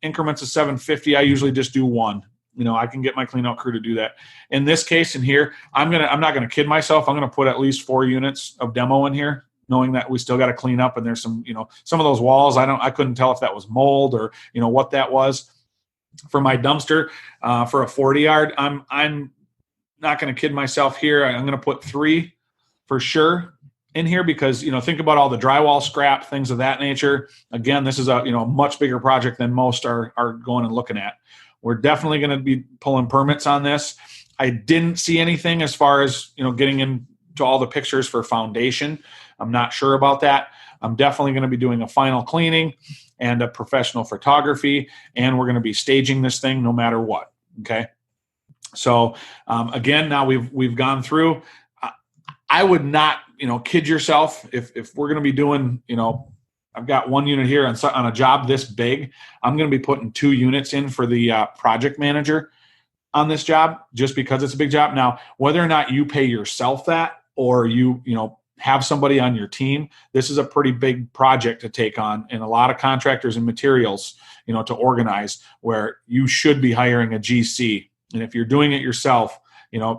increments of $750. I usually just do one. I can get my clean out crew to do that. In this case, in here, I'm not gonna kid myself. I'm gonna put at least 4 units of demo in here, knowing that we still got to clean up. And there's some, some of those walls. I couldn't tell if that was mold or what that was. For my dumpster, for a 40 yard, I'm not gonna kid myself here. I'm gonna put 3 for sure in here because, think about all the drywall scrap, things of that nature. Again, this is a, much bigger project than most are going and looking at. We're definitely going to be pulling permits on this. I didn't see anything as far as, getting into all the pictures for foundation. I'm not sure about that. I'm definitely going to be doing a final cleaning and a professional photography, and we're going to be staging this thing no matter what. Okay. So, again, now we've gone through, I would not, kid yourself. If we're going to be doing, I've got 1 unit here on a job this big, I'm going to be putting 2 units in for the project manager on this job, just because it's a big job. Now, whether or not you pay yourself that, or you have somebody on your team, this is a pretty big project to take on, and a lot of contractors and materials, to organize, where you should be hiring a GC. And if you're doing it yourself,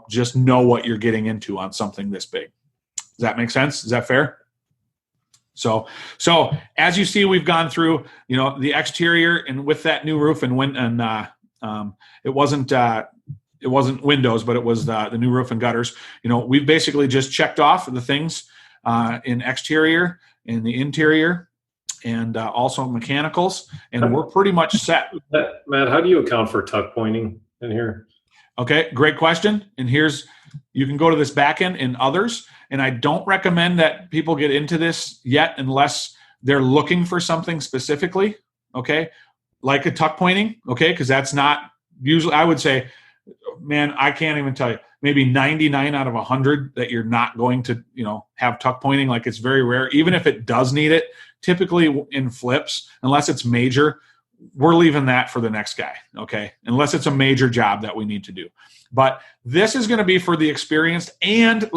just know what you're getting into on something this big. Does that make sense? Is that fair? So as you see, we've gone through, the exterior, and with that new roof it wasn't windows, but it was the new roof and gutters. We've basically just checked off the things in exterior, in the interior, and also mechanicals, and we're pretty much set. Matt, how do you account for tuck pointing in here? Okay, great question. And you can go to this back end and others. And I don't recommend that people get into this yet unless they're looking for something specifically, okay, like a tuck pointing, okay, because that's not usually, I would say, man, I can't even tell you, maybe 99 out of 100 that you're not going to, have tuck pointing. Like, it's very rare. Even if it does need it, typically in flips, unless it's major, we're leaving that for the next guy, okay, unless it's a major job that we need to do. But this is going to be for the experienced, and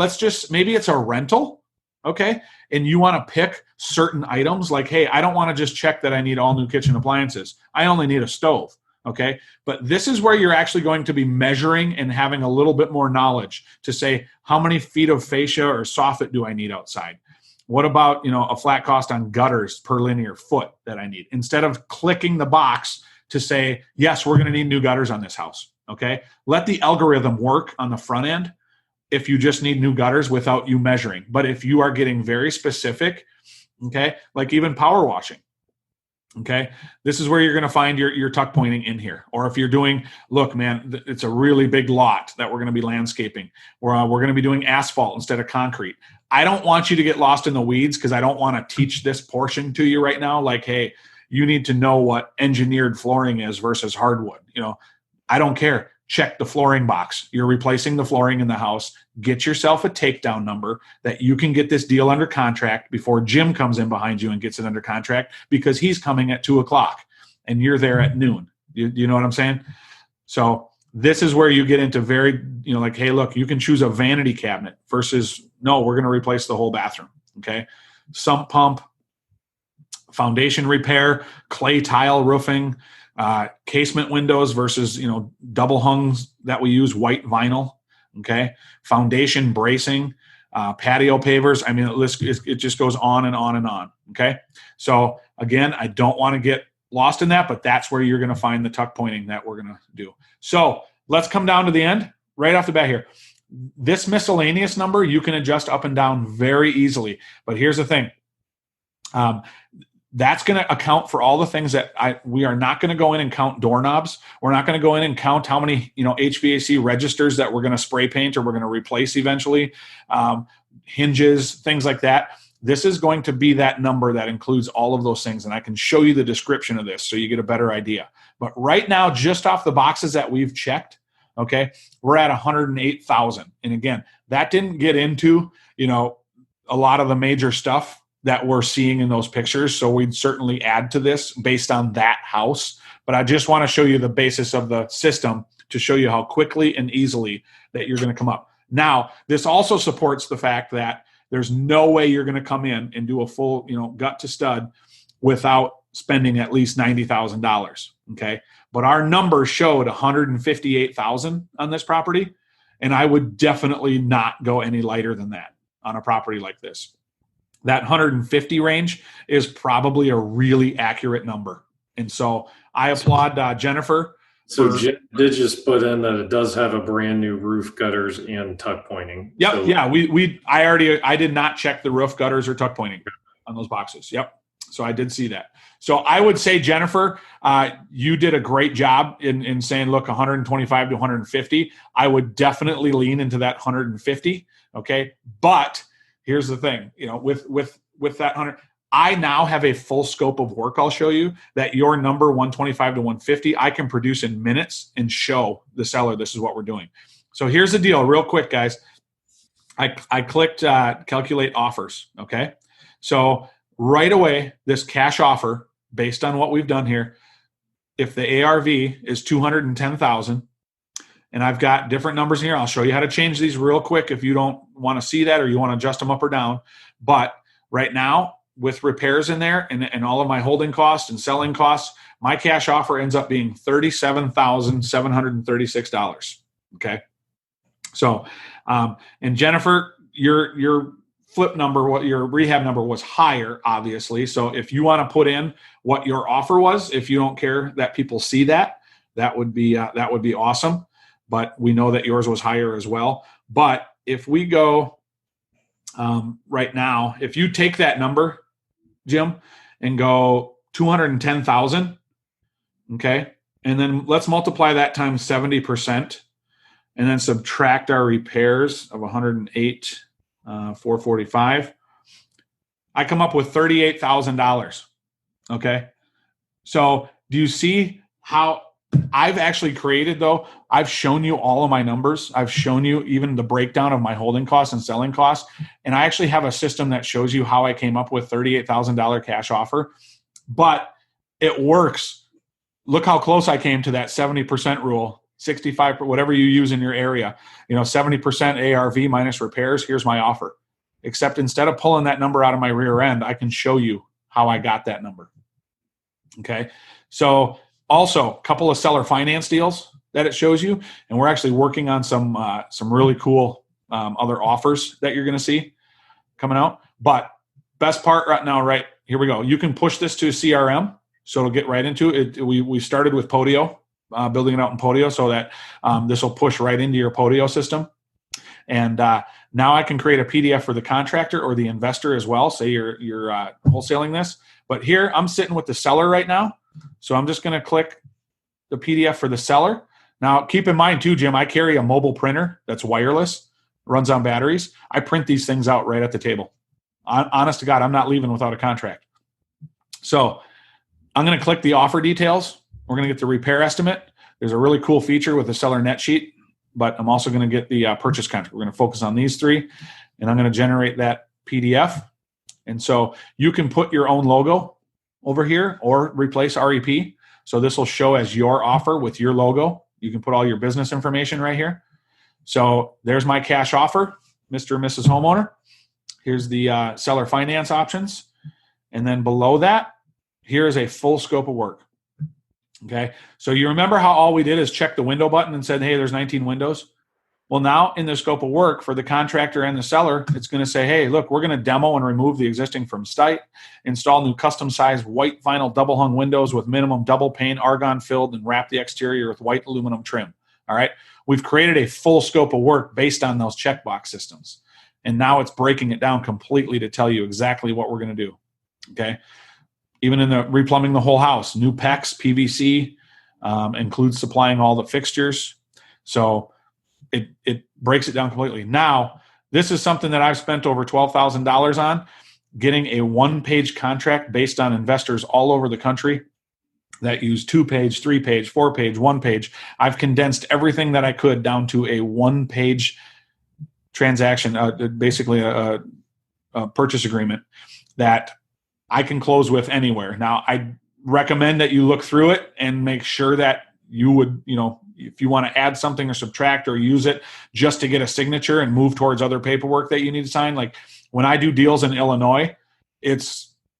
maybe it's a rental, okay, and you want to pick certain items like, hey, I don't want to just check that I need all new kitchen appliances. I only need a stove, okay? But this is where you're actually going to be measuring and having a little bit more knowledge to say, how many feet of fascia or soffit do I need outside? What about, a flat cost on gutters per linear foot that I need? Instead of clicking the box to say, yes, we're going to need new gutters on this house, okay? Let the algorithm work on the front end if you just need new gutters without you measuring. But if you are getting very specific, okay, like even power washing, okay, this is where you're going to find your tuck pointing in here. Or if you're doing, look, man, it's a really big lot that we're going to be landscaping, or we're going to be doing asphalt instead of concrete. I don't want you to get lost in the weeds, because I don't want to teach this portion to you right now. Like, hey, you need to know what engineered flooring is versus hardwood. I don't care. check the flooring box. You're replacing the flooring in the house. Get yourself a takedown number that you can get this deal under contract before Jim comes in behind you and gets it under contract, because he's coming at 2:00 and you're there at noon. You know what I'm saying? So this is where you get into very, like, hey, look, you can choose a vanity cabinet versus, no, we're going to replace the whole bathroom. Okay. Sump pump, foundation repair, clay tile roofing, casement windows versus, double hungs that we use, white vinyl. Okay. Foundation bracing, patio pavers. I mean, it just goes on and on and on. Okay. So again, I don't want to get lost in that, but that's where you're going to find the tuck pointing that we're going to do. So let's come down to the end right off the bat here. This miscellaneous number you can adjust up and down very easily. But here's the thing. That's going to account for all the things that we are not going to go in and count doorknobs. We're not going to go in and count how many, HVAC registers that we're going to spray paint or we're going to replace eventually, hinges, things like that. This is going to be that number that includes all of those things. And I can show you the description of this so you get a better idea. But right now, just off the boxes that we've checked, okay, we're at 108,000. And again, that didn't get into, a lot of the major stuff that we're seeing in those pictures. So we'd certainly add to this based on that house. But I just want to show you the basis of the system to show you how quickly and easily that you're going to come up. Now, this also supports the fact that there's no way you're going to come in and do a full, gut to stud without spending at least $90,000. Okay. But our numbers showed 158,000 on this property. And I would definitely not go any lighter than that on a property like this. That 150 range is probably a really accurate number. And so I applaud Jennifer. So Jim did just put in that it does have a brand new roof, gutters, and tuck pointing. Yep. So, yeah. I did not check the roof, gutters, or tuck pointing on those boxes. Yep. So I did see that. So I would say, Jennifer, you did a great job in saying, look, 125 to 150. I would definitely lean into that 150. Okay. But here's the thing, with that 100, I now have a full scope of work. I'll show you that your number 125 to 150, I can produce in minutes and show the seller this is what we're doing. So here's the deal, real quick, guys. I clicked calculate offers. Okay. So right away, this cash offer, based on what we've done here, if the ARV is 210,000, and I've got different numbers here. I'll show you how to change these real quick if you don't want to see that or you want to adjust them up or down. But right now, with repairs in there and all of my holding costs and selling costs, my cash offer ends up being $37,736. Okay. So, and Jennifer, your flip number, your rehab number was higher, obviously. So if you want to put in what your offer was, if you don't care that people see that, that would be awesome. But we know that yours was higher as well. But if we go right now, if you take that number, Jim, and go 210,000, okay, and then let's multiply that times 70%, and then subtract our repairs of 108, 445, I come up with $38,000. Okay, so do you see how I've actually created, though? I've shown you all of my numbers. I've shown you even the breakdown of my holding costs and selling costs. And I actually have a system that shows you how I came up with $38,000 cash offer. But it works. Look how close I came to that 70% rule, 65%, whatever you use in your area. 70% ARV minus repairs. Here's my offer. Except instead of pulling that number out of my rear end, I can show you how I got that number. Okay. So also, a couple of seller finance deals that it shows you, and we're actually working on some really cool other offers that you're going to see coming out. But best part right now, right here we go. You can push this to CRM, so it'll get right into it. We started with Podio, building it out in Podio, so that this will push right into your Podio system. And now I can create a PDF for the contractor or the investor as well. Say you're wholesaling this, but here I'm sitting with the seller right now. So I'm just going to click the PDF for the seller. Now, keep in mind too, Jim, I carry a mobile printer that's wireless, runs on batteries. I print these things out right at the table. Honest to God, I'm not leaving without a contract. So I'm going to click the offer details. We're going to get the repair estimate. There's a really cool feature with the seller net sheet, but I'm also going to get the purchase contract. We're going to focus on these three, and I'm going to generate that PDF. And so you can put your own logo over here or replace REP. So this will show as your offer with your logo. You can put all your business information right here. So there's my cash offer, Mr. and Mrs. Homeowner. Here's the seller finance options. And then below that, here is a full scope of work. Okay. So you remember how all we did is check the window button and said, hey, there's 19 windows. Well, now in the scope of work for the contractor and the seller, it's going to say, hey, look, we're going to demo and remove the existing from site, install new custom sized white vinyl double hung windows with minimum double pane, argon filled, and wrap the exterior with white aluminum trim. All right. We've created a full scope of work based on those checkbox systems. And now it's breaking it down completely to tell you exactly what we're going to do. Okay. Even in the replumbing the whole house, new PEX, PVC, includes supplying all the fixtures. So it breaks it down completely. Now, this is something that I've spent over $12,000 on, getting a one-page contract based on investors all over the country that use 2-page, 3-page, 4-page, 1-page. I've condensed everything that I could down to a one-page transaction, basically a purchase agreement that I can close with anywhere. Now, I recommend that you look through it and make sure that you would, if you want to add something or subtract or use it just to get a signature and move towards other paperwork that you need to sign. Like when I do deals in Illinois,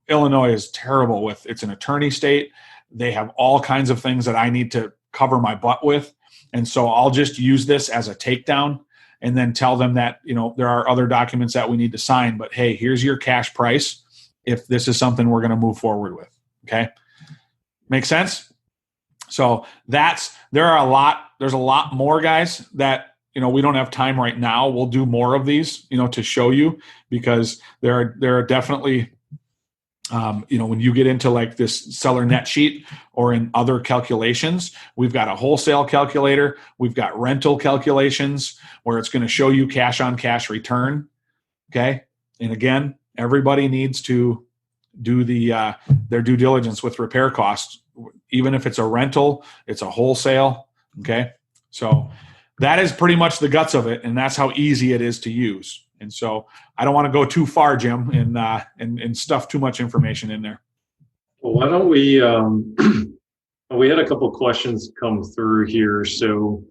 Illinois is terrible with, it's an attorney state. They have all kinds of things that I need to cover my butt with. And so I'll just use this as a takedown and then tell them that, there are other documents that we need to sign, but hey, here's your cash price if this is something we're going to move forward with. Okay. Make sense? So there's a lot more, guys, that, we don't have time right now. We'll do more of these, to show you, because there are definitely, when you get into like this seller net sheet or in other calculations, we've got a wholesale calculator. We've got rental calculations where it's going to show you cash on cash return. Okay. And again, everybody needs to do their due diligence with repair costs. Even if it's a rental, it's a wholesale. Okay. So that is pretty much the guts of it. And that's how easy it is to use. And so I don't want to go too far, Jim, and stuff too much information in there. Well, why don't we, we had a couple of questions come through here. So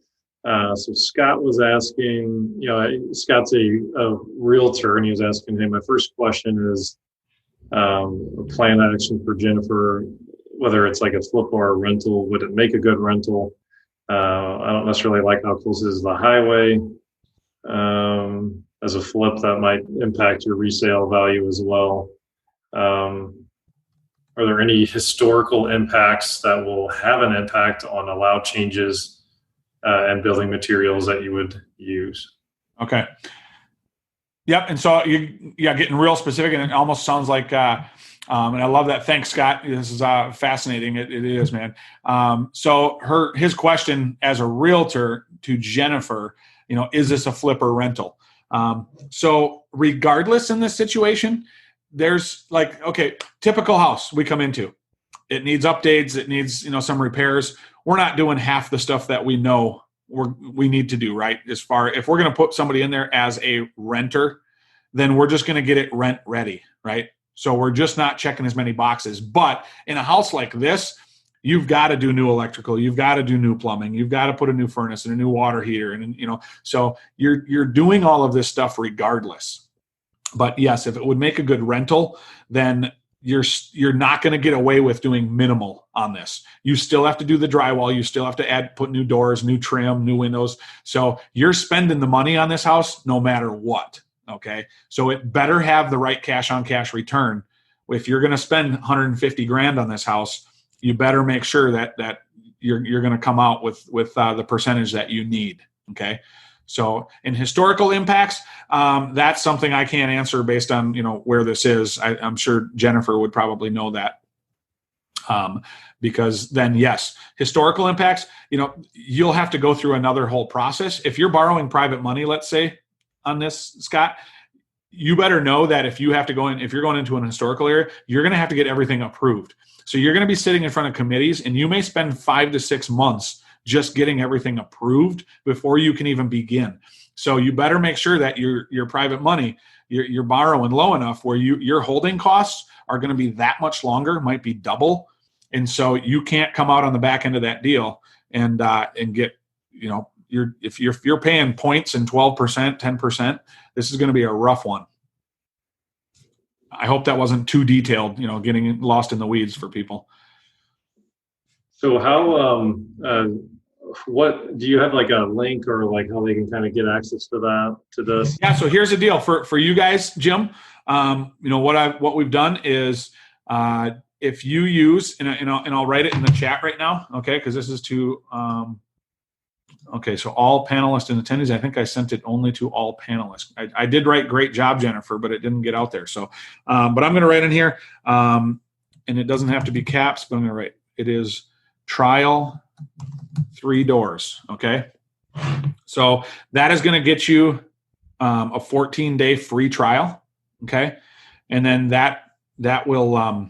Scott was asking, Scott's a realtor, and he was asking, hey, my first question is a plan action for Jennifer, whether it's like a flip or a rental. Would it make a good rental? I don't necessarily like how close it is to the highway. As a flip, that might impact your resale value as well. Are there any historical impacts that will have an impact on allowed changes and building materials that you would use? Okay. Yep. And so getting real specific, and it almost sounds like, and I love that. Thanks, Scott. This is fascinating. It is, man. So his question as a realtor to Jennifer, is this a flip or rental? So regardless in this situation, there's like, okay, typical house we come into, it needs updates. It needs, some repairs. We're not doing half the stuff that we know we need to do, right? If we're going to put somebody in there as a renter, then we're just going to get it rent ready, right? So we're just not checking as many boxes. But in a house like this, you've got to do new electrical. You've got to do new plumbing. You've got to put a new furnace and a new water heater. And, so you're doing all of this stuff regardless. But yes, if it would make a good rental, then you're not going to get away with doing minimal on this. You still have to do the drywall. You still have to put new doors, new trim, new windows. So you're spending the money on this house no matter what. Okay. So it better have the right cash on cash return. If you're going to spend 150 grand on this house, you better make sure that you're going to come out with the percentage that you need. Okay. So in historical impacts, that's something I can't answer based on, where this is. I'm sure Jennifer would probably know that. Because then, yes, historical impacts, you'll have to go through another whole process. If you're borrowing private money, let's say on this, Scott, you better know that if you're going into an historical area, you're going to have to get everything approved. So you're going to be sitting in front of committees, and you may spend 5 to 6 months just getting everything approved before you can even begin. So you better make sure that your private money, you're borrowing low enough where your holding costs are going to be that much longer, might be double. And so you can't come out on the back end of that deal and get, if you're paying points and 12%, 10%, this is going to be a rough one. I hope that wasn't too detailed, getting lost in the weeds for people. So how, what do you have, like a link or like how they can kind of get access to this? Yeah. So here's the deal for you guys, Jim. What we've done is, if you use, and I'll write it in the chat right now. Okay. Cause this is to, okay. So all panelists and attendees, I think I sent it only to all panelists. I did write great job, Jennifer, but it didn't get out there. So, but I'm going to write in here, and it doesn't have to be caps, but I'm going to write, it is trial 3 doors. Okay. So that is going to get you, a 14-day free trial. Okay. And then that will,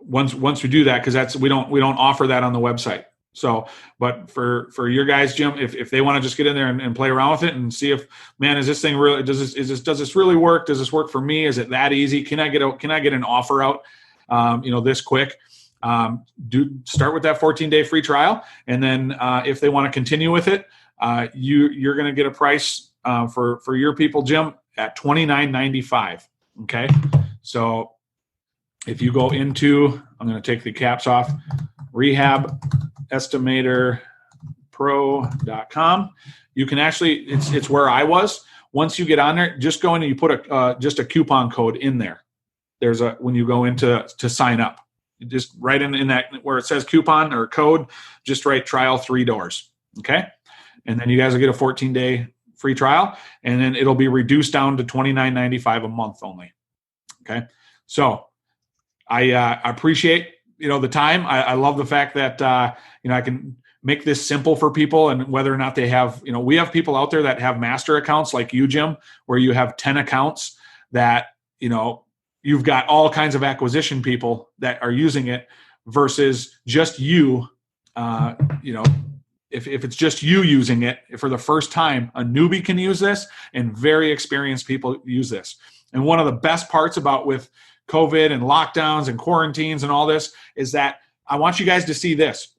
once we do that, cause we don't offer that on the website. So, but for your guys, Jim, if they want to just get in there and play around with it and see if, man, is this thing really, does this really work? Does this work for me? Is it that easy? Can I get an offer out, this quick? Start with that 14-day free trial. And then, if they want to continue with it, you're going to get a price, for your people, Jim, at $29.95. Okay. So if you go into, I'm going to take the caps off, Rehab Estimator Pro.com. You can actually, it's where I was. Once you get on there, just go in and you put just a coupon code in there. There's when you go into sign up, you just write in that where it says coupon or code, just write trial 3 doors. Okay. And then you guys will get a 14-day free trial, and then it'll be reduced down to $29.95 a month only. Okay. So I appreciate, the time. I love the fact that, I can make this simple for people, and whether or not they have, we have people out there that have master accounts like you, Jim, where you have 10 accounts that, you've got all kinds of acquisition people that are using it versus just you, if it's just you using it for the first time, a newbie can use this and very experienced people use this. And one of the best parts about with COVID and lockdowns and quarantines and all this is that I want you guys to see this.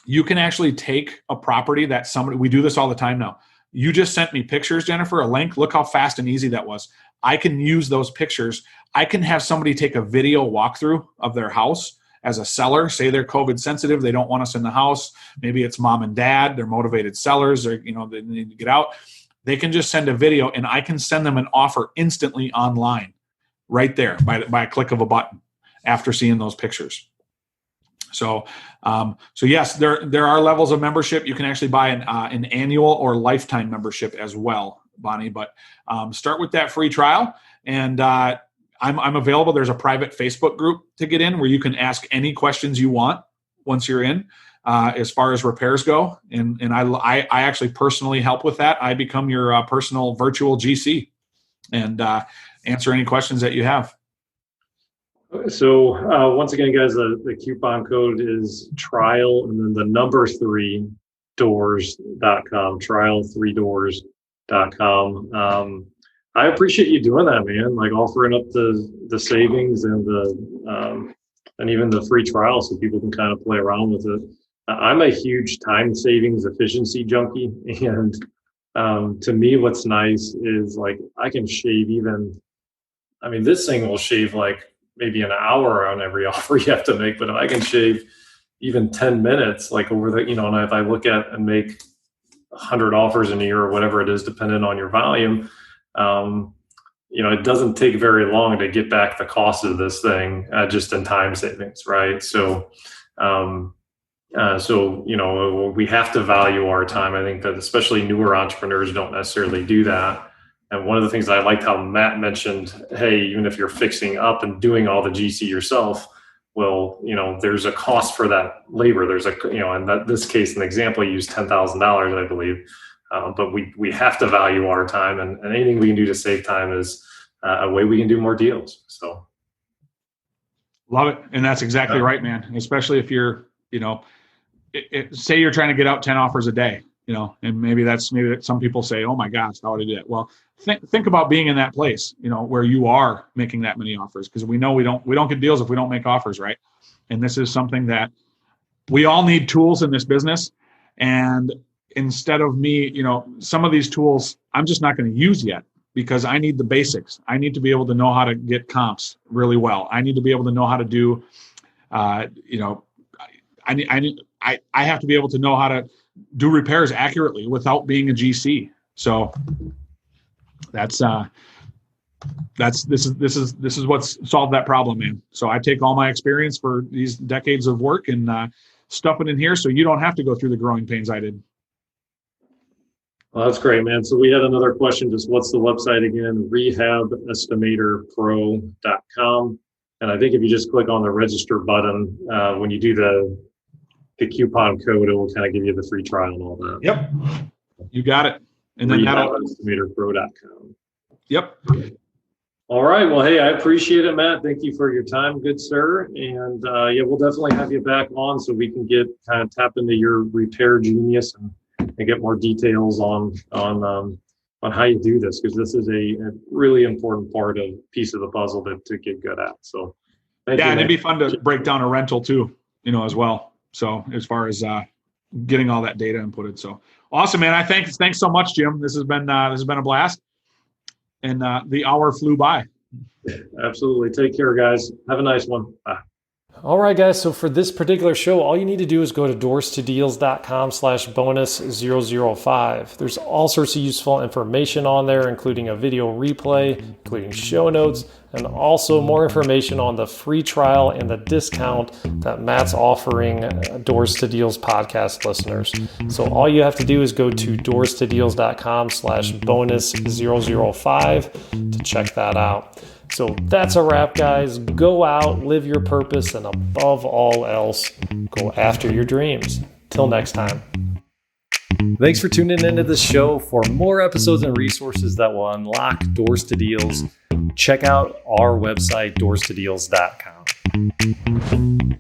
You can actually take a property that we do this all the time now. You just sent me pictures, Jennifer, a link. Look how fast and easy that was. I can use those pictures. I can have somebody take a video walkthrough of their house as a seller. Say they're COVID sensitive. They don't want us in the house. Maybe it's mom and dad. They're motivated sellers. Or, they need to get out. They can just send a video, and I can send them an offer instantly online right there by a click of a button after seeing those pictures. So yes, there are levels of membership. You can actually buy an annual or lifetime membership as well, Bonnie. But start with that free trial, and I'm available. There's a private Facebook group to get in where you can ask any questions you want once you're in, as far as repairs go. And I actually personally help with that. I become your personal virtual GC and answer any questions that you have. So once again, guys, the coupon code is trial and then the number 3 doors.com, trial3doors.com. I appreciate you doing that, man. Like offering up the savings and and even the free trial so people can kind of play around with it. I'm a huge time savings efficiency junkie, and to me, what's nice is like I can shave this thing will shave like maybe an hour on every offer you have to make, but if I can shave even 10 minutes, like over the, and if I look at and make 100 offers in a year or whatever it is, depending on your volume, it doesn't take very long to get back the cost of this thing just in time savings, right? So, we have to value our time. I think that especially newer entrepreneurs don't necessarily do that. And one of the things I liked how Matt mentioned, hey, even if you're fixing up and doing all the GC yourself, well, there's a cost for that labor. There's in this case, an example, you used $10,000, I believe. But we have to value our time, and anything we can do to save time is a way we can do more deals. So, love it, and that's exactly right, man. Especially if you're, say you're trying to get out 10 offers a day, and maybe that some people say, oh my gosh, how would I do that? Well, think about being in that place, where you are making that many offers, because we know we don't get deals if we don't make offers, right? And this is something that we all need tools in this business. And instead of me, some of these tools I'm just not going to use yet, because I need the basics. I need to be able to know how to get comps really well. I need to be able to know how to do, I have to be able to know how to do repairs accurately without being a GC. So this is what's solved that problem, man. So I take all my experience for these decades of work and stuff it in here, so you don't have to go through the growing pains I did. Well, that's great, man. So we had another question. Just what's the website again? rehabestimatorpro.com. And I think if you just click on the register button, when you do the coupon code, it will kind of give you the free trial and all that. Yep. You got it. And then rehabestimatorpro.com. Yep. All right. Well, hey, I appreciate it, Matt. Thank you for your time, good sir. And we'll definitely have you back on so we can tap into your repair genius and get more details on how you do this, because this is a really important piece of the puzzle to get good at. So thank you, and it'd be fun to break down a rental too, as well. So as far as getting all that data inputted. So awesome, man. Thanks so much, Jim. This has been a blast. And the hour flew by. Absolutely. Take care, guys. Have a nice one. Bye. All right, guys. So for this particular show, all you need to do is go to doorstodeals.com/bonus005. There's all sorts of useful information on there, including a video replay, including show notes, and also more information on the free trial and the discount that Matt's offering Doors to Deals podcast listeners. So all you have to do is go to doorstodeals.com/bonus005 to check that out. So that's a wrap, guys. Go out, live your purpose, and above all else, go after your dreams. Till next time. Thanks for tuning into this show. For more episodes and resources that will unlock Doors to Deals, check out our website, doorstodeals.com.